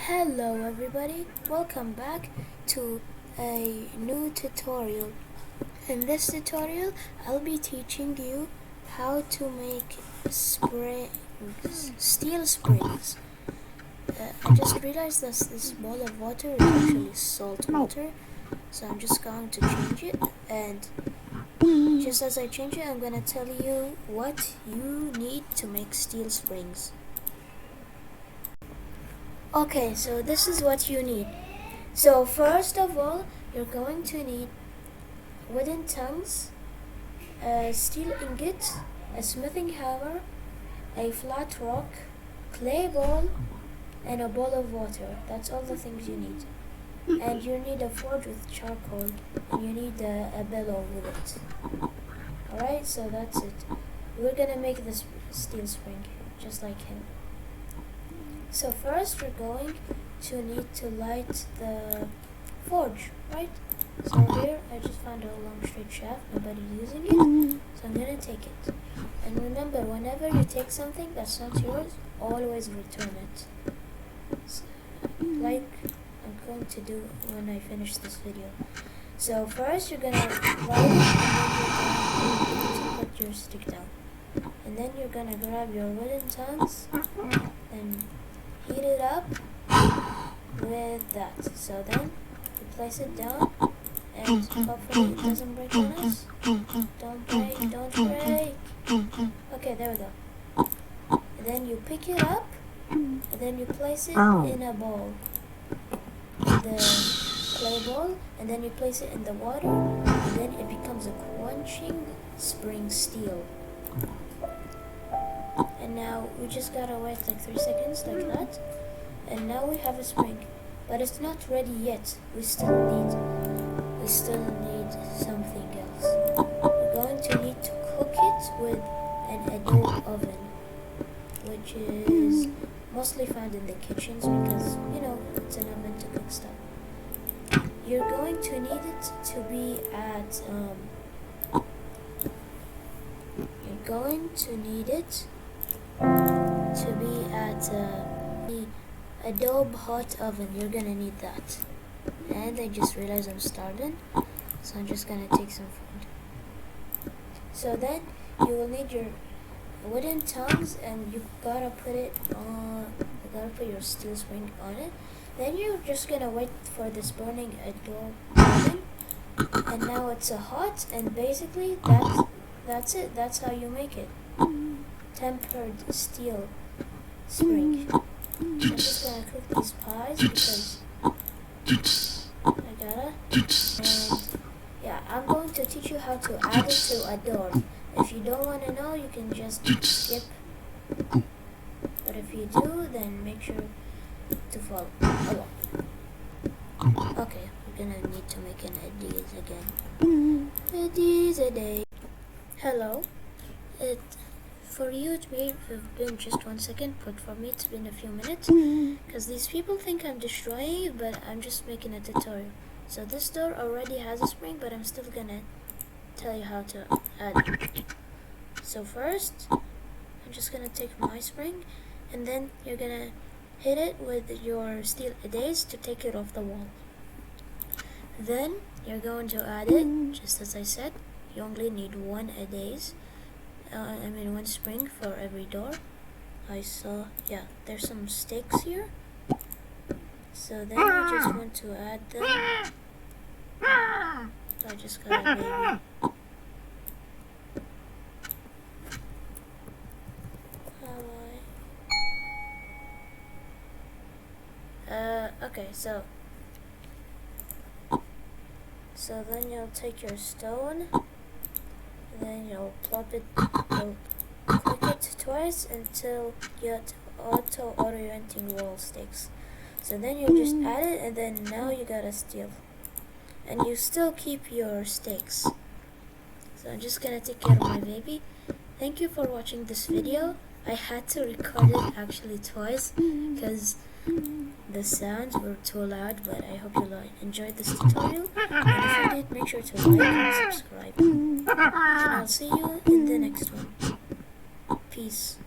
Hello everybody, welcome back to a new tutorial. In this tutorial, I'll be teaching you how to make steel springs. I just realized that this ball of water is actually salt water, so I'm just going to change it, and just as I change it, I'm going to tell you what you need to make steel springs. Okay, so this is what you need. So first of all, you're going to need wooden tongues, a steel ingot, a smithing hammer, a flat rock, clay ball, and a bowl of water. That's all the things you need. And you need a forge with charcoal, and you need a bellow with it. Alright, so that's it. We're gonna make this steel spring, just like him. So first we're going to need to light the forge, right? So here I just found a long straight shaft, nobody's using it, so I'm gonna take it. And remember, whenever you take something that's not yours, always return it. So, like I'm going to do when I finish this video. So first you're gonna light it, and then you're going to put your stick down. And then you're gonna grab your wooden tongues and heat it up with that. So then you place it down, and hopefully it doesn't break on us. Don't break. Okay, there we go. And then you pick it up, and then you place it in a bowl, the clay bowl, and then you place it in the water, and then it becomes a quenching spring steel. And now we just gotta wait like 3 seconds like that, and now we have a spring, but it's not ready yet. We still need something else. We're going to need to cook it with an adobe oven, which is mostly found in the kitchens because it's an oven to cook stuff. You're going to need it to be at the adobe hot oven. You're gonna need that. And I just realized I'm starting, so I'm just gonna take some food. So then you will need your wooden tongues, and you gotta put your steel spring on it. Then you're just gonna wait for this burning adobe oven, and now it's a hot, and basically that's it. That's how you make it. Tempered steel spring. I'm just gonna cook these pies because I gotta. And yeah, I'm going to teach you how to add it to a door. If you don't want to know, you can just skip. But if you do, then make sure to follow along. Okay, we're gonna need to make an ideas again. Ideas a day. Hello. For you it may have been just 1 second, but for me it's been a few minutes, because these people think I'm destroying it, but I'm just making a tutorial. So this door already has a spring, but I'm still gonna tell you how to add it. So first, I'm just gonna take my spring, and then you're gonna hit it with your steel adze to take it off the wall. Then you're going to add it, just as I said. You only need one adze. One spring for every door. I saw, there's some stakes here. So then you just want to add them. So I just got a baby. Okay, so then you'll take your stone, then you'll plop it, you'll click it twice until you get auto-orienting wall stakes. So then you just add it, and then now you got a steel, and you still keep your stakes. So I'm just gonna take care of my baby. Thank you for watching this video. I had to record it actually twice because the sounds were too loud, but I hope you enjoyed this tutorial, and if you did, make sure to like and subscribe, and I'll see you in the next one. Peace.